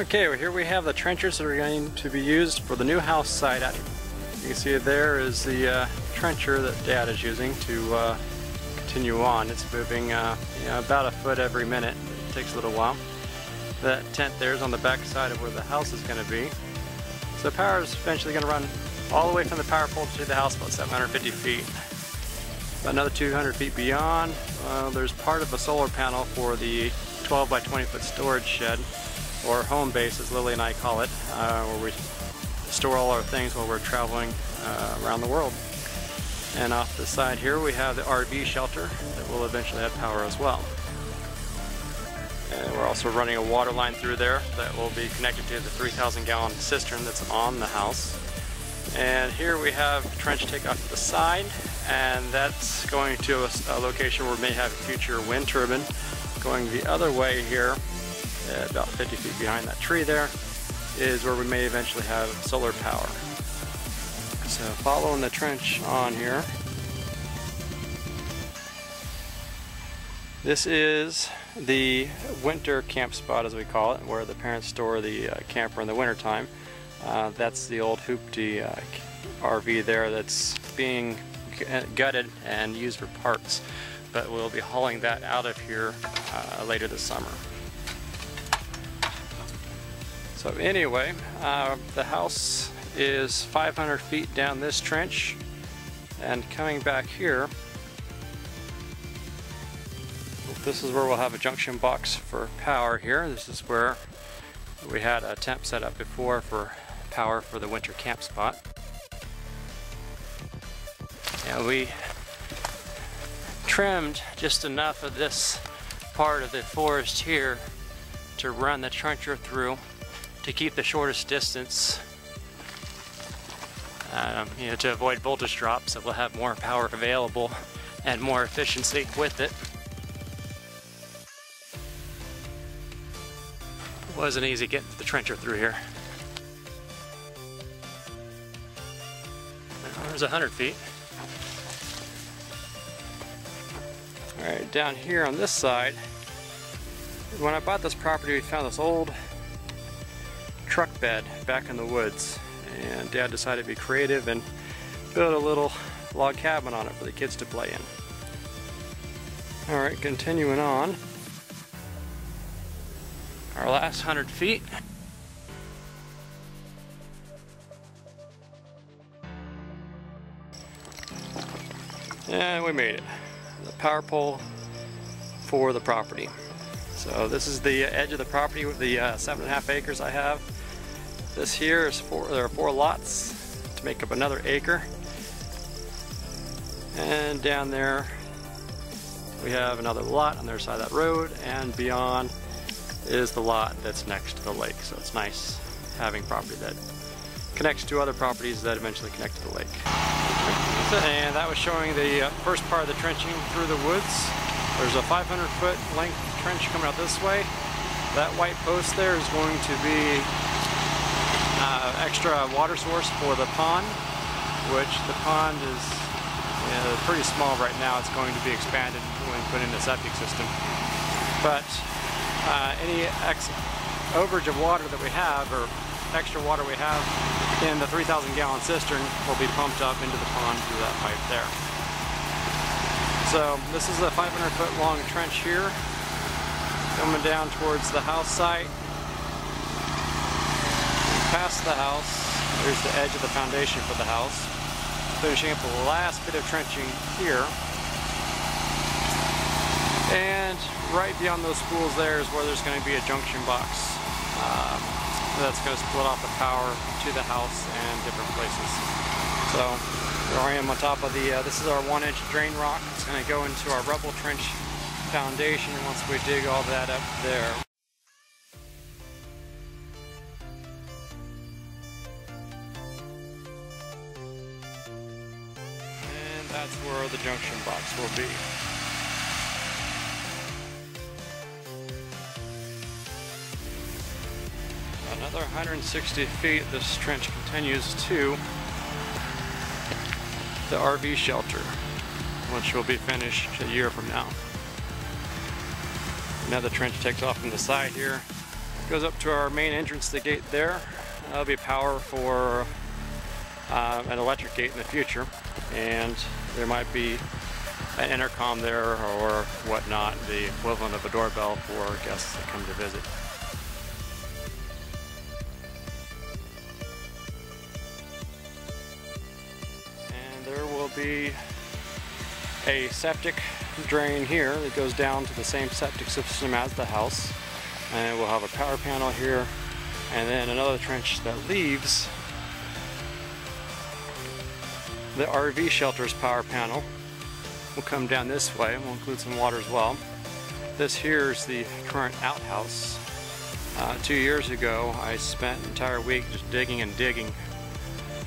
Okay, well, here we have the trenchers that are going to be used for the new house site. You can see there is the trencher that Dad is using to continue on. It's moving about a foot every minute. It takes a little while. That tent there is on the back side of where the house is going to be. So the power is eventually going to run all the way from the power pole to the house, about 750 feet. About another 200 feet beyond, there's part of a solar panel for the 12 by 20 foot storage shed, or home base as Lily and I call it, where we store all our things while we're traveling around the world. And off the side here we have the RV shelter that will eventually have power as well. And we're also running a water line through there that will be connected to the 3,000 gallon cistern that's on the house. And here we have a trench take off to the side, and that's going to a location where we may have a future wind turbine. Going the other way here, about 50 feet behind that tree there, is where we may eventually have solar power. So following the trench on here, this is the winter camp spot, as we call it, where the parents store the camper in the winter time. That's the old hoopty RV there that's being gutted and used for parts, but we'll be hauling that out of here later this summer. So anyway, the house is 500 feet down this trench, and coming back here, this is where we'll have a junction box for power here. This is where we had a temp set up before for power for the winter camp spot. And we trimmed just enough of this part of the forest here to run the trencher through to keep the shortest distance, to avoid voltage drops, so we'll have more power available and more efficiency with it. It wasn't easy getting the trencher through here. There's 100 feet. Alright, down here on this side, when I bought this property, we found this old truck bed back in the woods, and Dad decided to be creative and build a little log cabin on it for the kids to play in. Alright, continuing on, our last 100 feet. And we made it. The power pole for the property. So this is the edge of the property with the 7.5 acres I have. This here is there are 4 lots to make up another acre. And down there we have another lot on the other side of that road, and beyond is the lot that's next to the lake. So it's nice having property that connects to other properties that eventually connect to the lake. And that was showing the first part of the trenching through the woods. There's a 500-foot length trench coming out this way. That white post there is going to be extra water source for the pond, which the pond is pretty small right now. It's going to be expanded when put in the septic system. But any overage of water that we have, or extra water we have in the 3,000 gallon cistern, will be pumped up into the pond through that pipe there. So this is a 500-foot long trench here, coming down towards the house site. Past the house, there's the edge of the foundation for the house. Finishing up the last bit of trenching here. And right beyond those spools there is where there's going to be a junction box. That's going to split off the power to the house and different places. So here I am on top of the, this is our 1-inch drain rock. It's going to go into our rubble trench foundation once we dig all that up there. And that's where the junction box will be. Another 160 feet, this trench continues to the RV shelter, which will be finished a year from now. Another trench takes off from the side here, Goes up to our main entrance, the gate there. That'll be power for an electric gate in the future, and there might be an intercom there or whatnot, the equivalent of a doorbell for guests that come to visit. And there will be a septic drain here that goes down to the same septic system as the house, and we'll have a power panel here, and then another trench that leaves the RV shelter's power panel will come down this way, and we'll include some water as well. This here is the current outhouse. 2 years ago I spent an entire week just digging and digging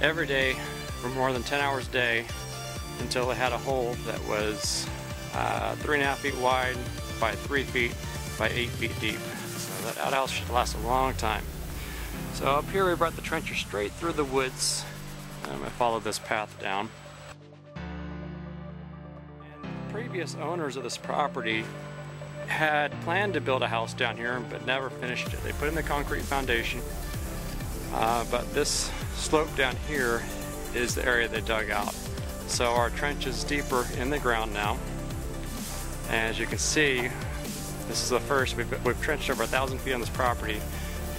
every day for more than 10 hours a day until it had a hole that was 3.5 feet wide by 3 feet by 8 feet deep. So that outhouse should last a long time. So up here we brought the trencher straight through the woods. I'm going to follow this path down. And previous owners of this property had planned to build a house down here but never finished it. They put in the concrete foundation, but this slope down here is the area they dug out. So our trench is deeper in the ground now. And as you can see, this is the first. We've trenched over 1,000 feet on this property,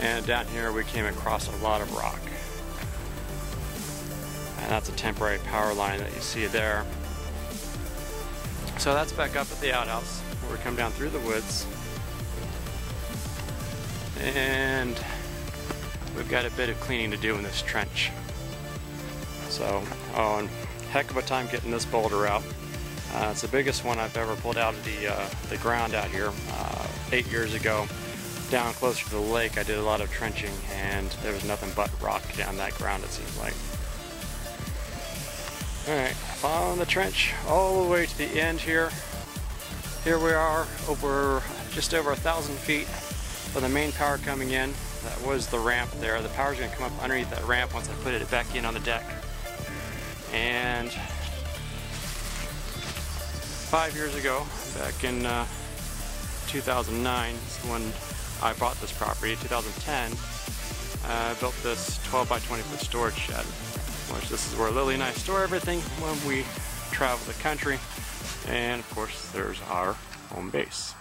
and down here we came across a lot of rock. And that's a temporary power line that you see there. So that's back up at the outhouse, where we come down through the woods. And we've got a bit of cleaning to do in this trench. So, and heck of a time getting this boulder out. It's the biggest one I've ever pulled out of the ground out here. 8 years ago, down closer to the lake, I did a lot of trenching, and there was nothing but rock down that ground, it seems like. Alright, following the trench all the way to the end here. Here we are, just over 1,000 feet from the main power coming in. That was the ramp there. The power's going to come up underneath that ramp once I put it back in on the deck. And 5 years ago, back in 2009, is when I bought this property. 2010, I built this 12 by 20 foot storage shed, which this is where Lily and I store everything when we travel the country. And of course, there's our home base.